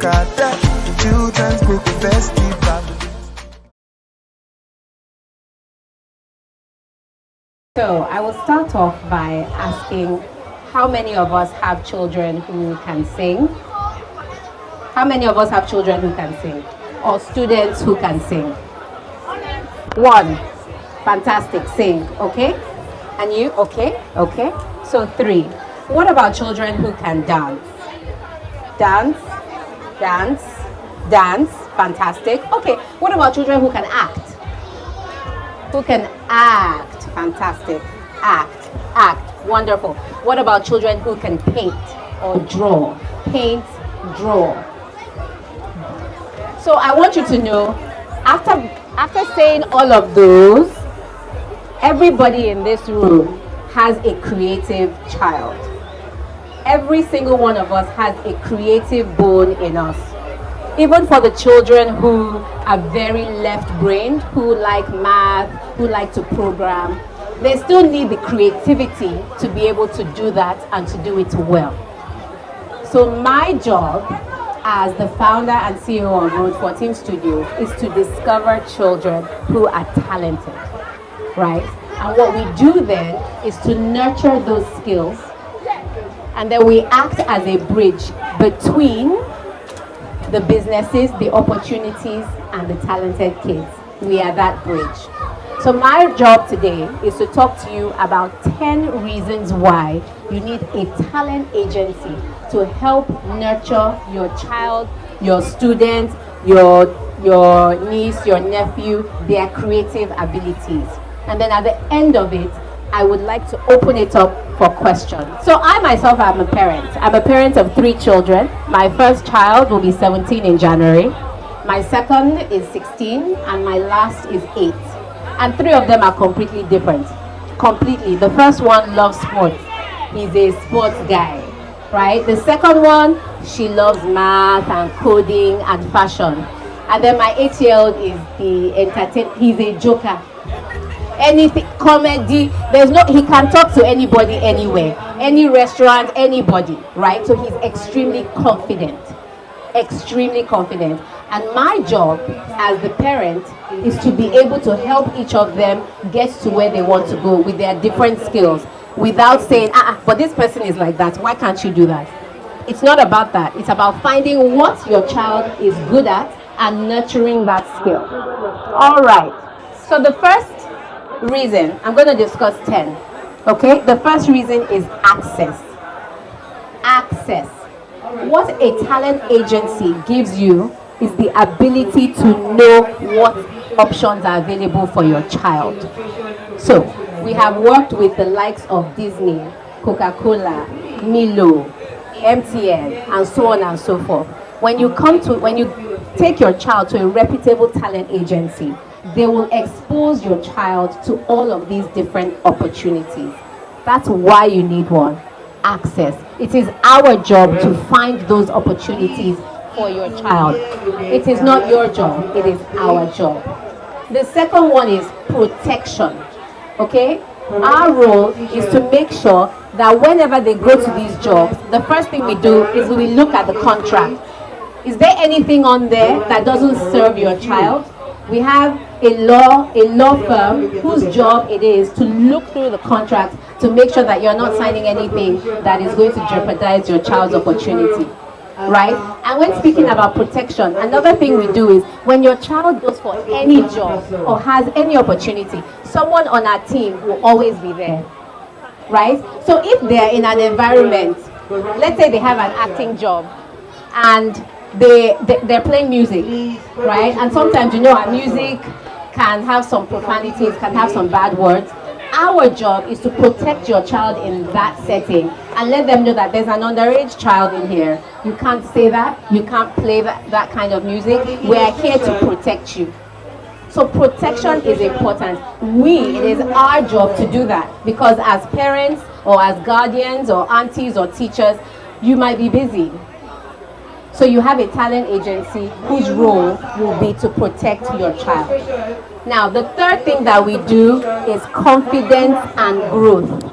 Akada, the children's book festival. So I will start off by asking, how many of us have children who can sing? How many of us have children who can sing? Or students who can sing? One. Fantastic. Sing. Okay? And you? Okay? Okay. So 3. What about children who can dance? Dance. Dance. Dance. Fantastic. Okay. What about children who can act? Who can act? Fantastic. Act. Act. Wonderful. What about children who can paint or draw? Paint, draw. So I want you to know, after saying all of those, everybody in this room has a creative child. Every single one of us has a creative bone in us. Even for the children who are very left-brained, who like math, who like to program, they still need the creativity to be able to do that and to do it well. So my job as the founder and CEO of Road 14 Studios is to discover children who are talented, right? And what we do then is to nurture those skills, and then we act as a bridge between the businesses, the opportunities, and the talented kids. We are that bridge. So my job today is to talk to you about 10 reasons why you need a talent agency to help nurture your child, your student, your niece, your nephew, their creative abilities. And then at the end of it, I would like to open it up for questions. So I myself am a parent. I'm a parent of 3 children. My first child will be 17 in January. My second is 16, and my last is 8. And 3 of them are completely different. Completely. The first one loves sports. He's a sports guy, right? The second one, she loves math and coding and fashion. And then my 8-year-old is he's a joker. Anything, comedy, he can talk to anybody, anywhere, any restaurant, anybody, right? So he's extremely confident. Extremely confident. And my job as the parent is to be able to help each of them get to where they want to go with their different skills, without saying, but this person is like that, why can't you do that? It's not about that. It's about finding what your child is good at and nurturing that skill. All right. So the first reason, I'm going to discuss 10. Okay? The first reason is access. Access. What a talent agency gives you is the ability to know what options are available for your child. So, we have worked with the likes of Disney, Coca-Cola, Milo, MTN, and so on and so forth. When you take your child to a reputable talent agency, they will expose your child to all of these different opportunities. That's why you need one. Access. It is our job to find those opportunities for your child. It is not your job, it is our job. The second one is protection. Okay? Our role is to make sure that whenever they go to these jobs, the first thing we do is we look at the contract. Is there anything on there that doesn't serve your child? We have a law firm whose job it is to look through the contract to make sure that you're not signing anything that is going to jeopardize your child's opportunity. Right? And when speaking about protection, another thing we do is when your child goes for any job or has any opportunity, someone on our team will always be there. Right? So if they're in an environment, let's say they have an acting job and they're playing music, right? And sometimes, our music can have some profanities, can have some bad words. Our job is to protect your child in that setting and let them know that there's an underage child in here. You can't say that. You can't play that kind of music. We're here to protect you. So protection is important. It is our job to do that, because as parents or as guardians or aunties or teachers, you might be busy. So you have a talent agency whose role will be to protect your child. Now, the third thing that we do is confidence and growth.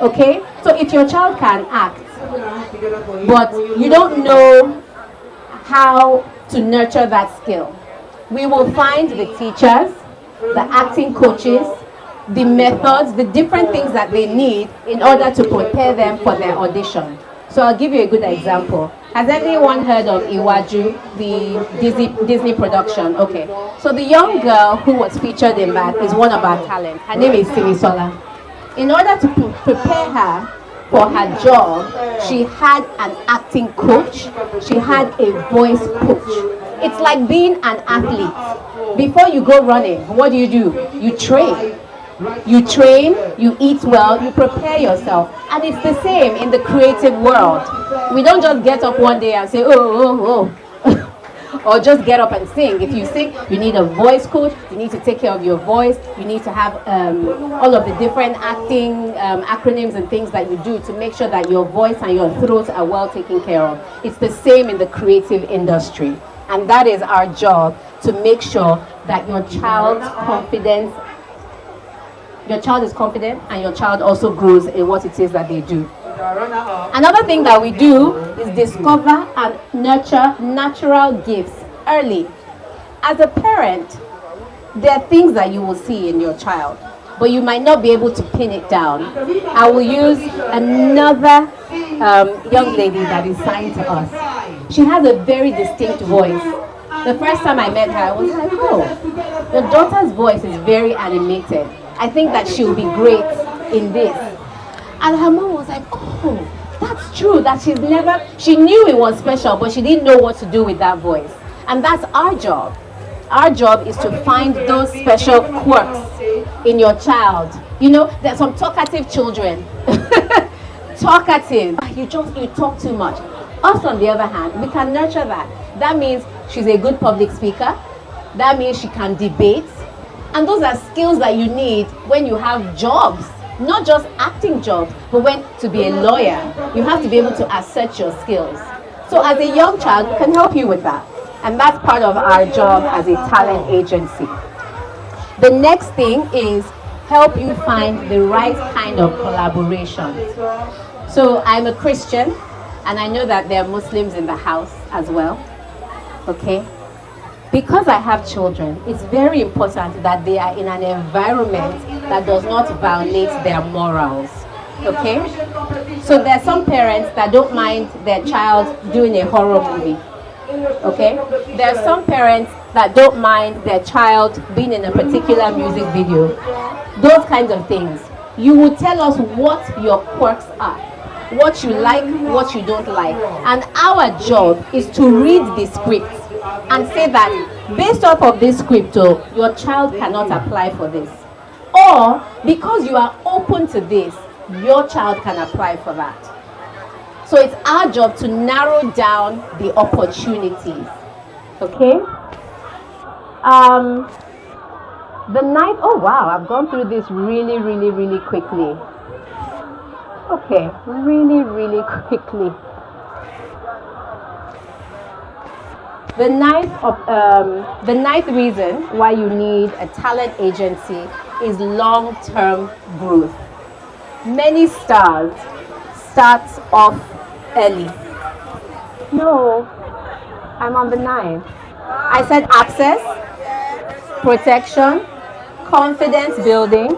Okay? So if your child can act, but you don't know how to nurture that skill. We will find the teachers, the acting coaches, the methods, the different things that they need in order to prepare them for their audition. So I'll give you a good example. Has anyone heard of Iwaju, the Disney production? Okay. So the young girl who was featured in that is one of our talents. Her name is Simisola. In order to prepare her for her job, she had an acting coach, she had a voice coach. It's like being an athlete. Before you go running, what do? You train. You train, you eat well, you prepare yourself. And it's the same in the creative world. We don't just get up one day and say, oh. Or just get up and sing. If you sing, you need a voice coach, you need to take care of your voice, you need to have all of the different acting acronyms and things that you do to make sure that your voice and your throat are well taken care of. It's the same in the creative industry. And that is our job, to make sure that your child is confident and your child also grows in what it is that they do. Another thing that we do is discover and nurture natural gifts early. As a parent, there are things that you will see in your child, but you might not be able to pin it down. I will use another young lady that is signed to us. She has a very distinct voice. The first time I met her, I was like, oh, your daughter's voice is very animated. I think that she'll be great in this. And her mom was like, oh, that's true, that she knew it was special, but she didn't know what to do with that voice. And that's our job. Our job is to find those special quirks in your child. You know, there's some talkative children. Talkative. You talk too much. Us, on the other hand, we can nurture that. That means she's a good public speaker. That means she can debate. And those are skills that you need when you have jobs, not just acting jobs, but when to be a lawyer, you have to be able to assert your skills. So as a young child, we can help you with that. And that's part of our job as a talent agency. The next thing is help you find the right kind of collaboration. So I'm a Christian, and I know that there are Muslims in the house as well. Okay? Because I have children, it's very important that they are in an environment that does not violate their morals. Okay? So there are some parents that don't mind their child doing a horror movie. Okay? There are some parents that don't mind their child being in a particular music video. Those kinds of things. You will tell us what your quirks are, what you like, what you don't like. And our job is to read the script and say that based off of this script, your child cannot apply for this. Or because you are open to this, your child can apply for that. So it's our job to narrow down the opportunities. Okay? The night, oh wow, I've gone through this really quickly. Okay, really quickly. The ninth reason why you need a talent agency is long-term growth. Many stars start off early. No, I'm on the 9. I said access, protection, confidence building,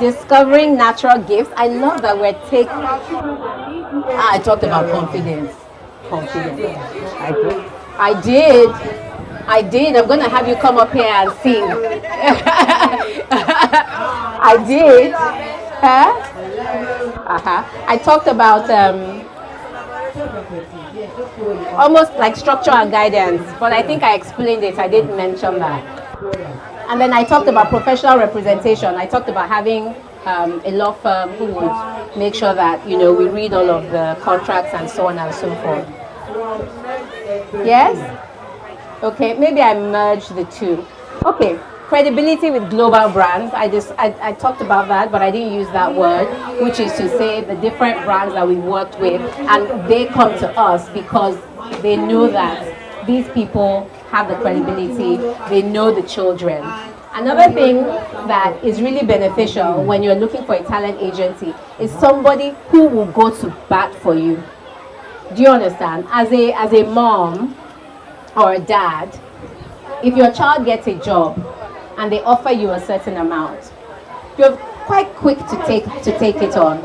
discovering natural gifts. I love that we're taking... I talked about confidence. I did. I'm going to have you come up here and sing. I did. I talked about almost like structure and guidance, but I think I explained it. I didn't mention that. And then I talked about professional representation. I talked about having a law firm who would make sure that, we read all of the contracts and so on and so forth. Yes? Okay, maybe I merged the two. Okay, credibility with global brands. I talked about that, but I didn't use that word, which is to say the different brands that we worked with, and they come to us because they know that these people have the credibility, they know the children. Another thing that is really beneficial when you're looking for a talent agency is somebody who will go to bat for you. Do you understand? As a mom, or a dad, if your child gets a job and they offer you a certain amount, you're quite quick to take it on.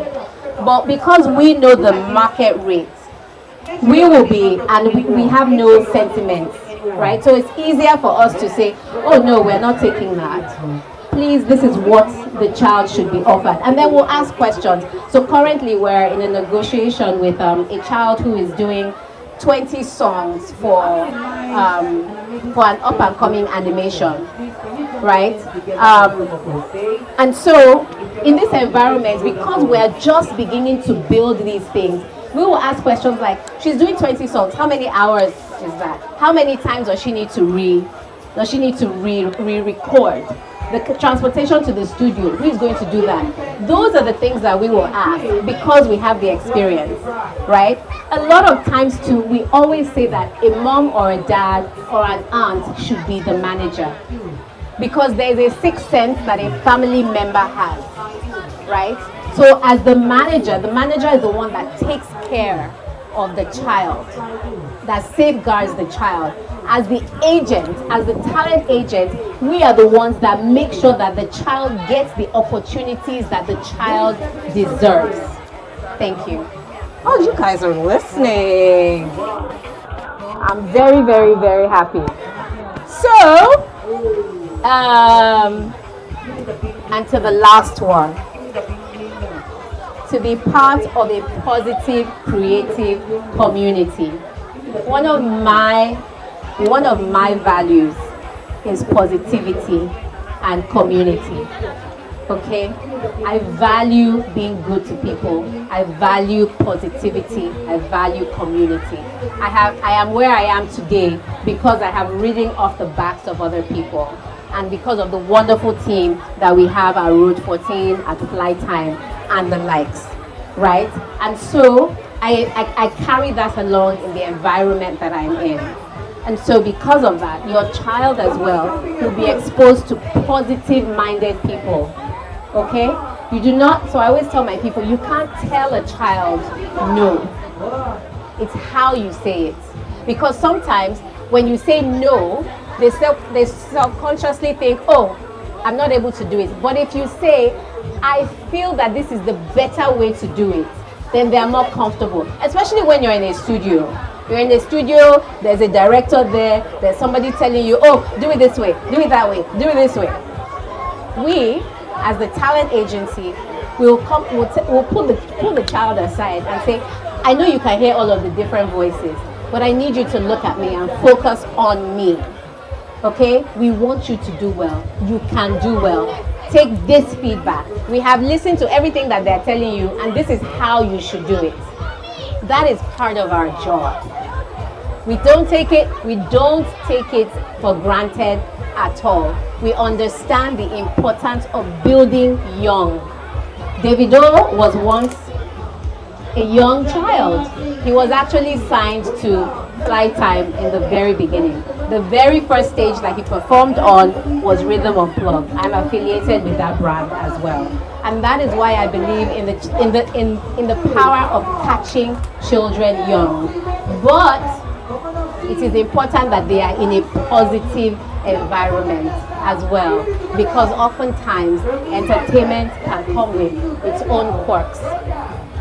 But because we know the market rate, we will be, and we have no sentiments, right? So it's easier for us to say, oh no, we're not taking that. Please, this is what the child should be offered. And then we'll ask questions. So currently we're in a negotiation with a child who is doing 20 songs for an up-and-coming animation, right? And so in this environment, because we're just beginning to build these things, we will ask questions like, she's doing 20 songs, how many hours is that? How many times does she need to re-record? The transportation to the studio, who is going to do that? Those are the things that we will ask because we have the experience, right? A lot of times too, we always say that a mom or a dad or an aunt should be the manager because there is a sixth sense that a family member has, right? So as the manager is the one that takes care of the child, that safeguards the child. As the agent, as the talent agent, we are the ones that make sure that the child gets the opportunities that the child deserves. Thank you. Oh, you guys are listening. I'm very, very, very happy. So, and to the last one, to be part of a positive, creative community. One of my values is positivity and community. Okay? I value being good to people. I value positivity. I value community. I am where I am today because I have ridden off the backs of other people and because of the wonderful team that we have at Road 14, at Flight Time, and the likes. Right? And so I carry that along in the environment that I'm in. And so because of that, your child as well will be exposed to positive-minded people. Okay? You do not, so I always tell my people, you can't tell a child no. It's how you say it. Because sometimes when you say no, they self-consciously think, oh, I'm not able to do it. But if you say, I feel that this is the better way to do it, then they are more comfortable. Especially when you're in a studio. You're in the studio, there's a director there, there's somebody telling you, oh, do it this way, do it that way, do it this way. We, as the talent agency, we'll pull the child aside and say, I know you can hear all of the different voices, but I need you to look at me and focus on me. Okay? We want you to do well. You can do well. Take this feedback. We have listened to everything that they're telling you, and this is how you should do it. That is part of our job. We don't take it for granted at all. We understand the importance of building young. Davido was once a young child. He was actually signed to Flight Time in the very beginning. The very first stage that he performed on was Rhythm Unplugged. I'm affiliated with that brand as well. And that is why I believe in the power of catching children young. But it is important that they are in a positive environment as well, because oftentimes entertainment can come with its own quirks.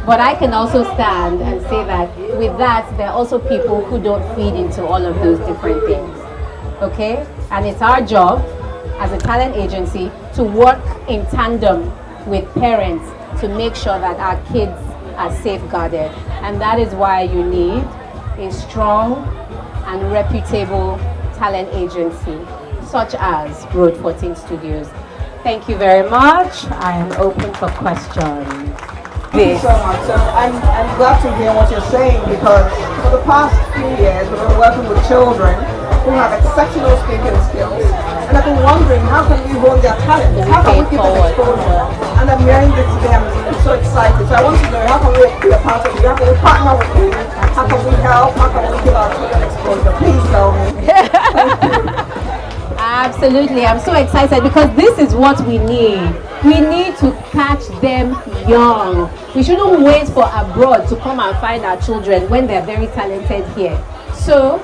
But I can also stand and say that with that, there are also people who don't feed into all of those different things. Okay? And it's our job as a talent agency to work in tandem with parents to make sure that our kids are safeguarded. And that is why you need a strong and reputable talent agency such as Road 14 Studios. Thank you very much. I am open for questions. Thank you so much. So I'm glad to hear what you're saying, because for the past few years we've been working with children who have exceptional speaking skills, and I've been wondering how can we hold their talent? How can we give them exposure? And I'm hearing this today. I'm so excited. So I want to know, how can we be a part of it? How can we partner with you? How can we help? How can we give our children exposure? Please tell me. Absolutely. I'm so excited because this is what we need. We need to catch them young. We shouldn't wait for abroad to come and find our children when they're very talented here. So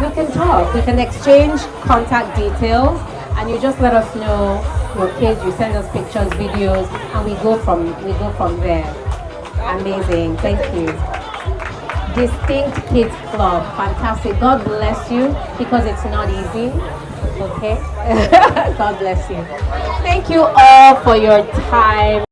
we can talk. We can exchange contact details, and you just let us know your kids. You send us pictures, videos, and we go from there. Amazing. Thank you. Distinct Kids Club. Fantastic. God bless you, because it's not easy. Okay. God bless you. Thank you all for your time.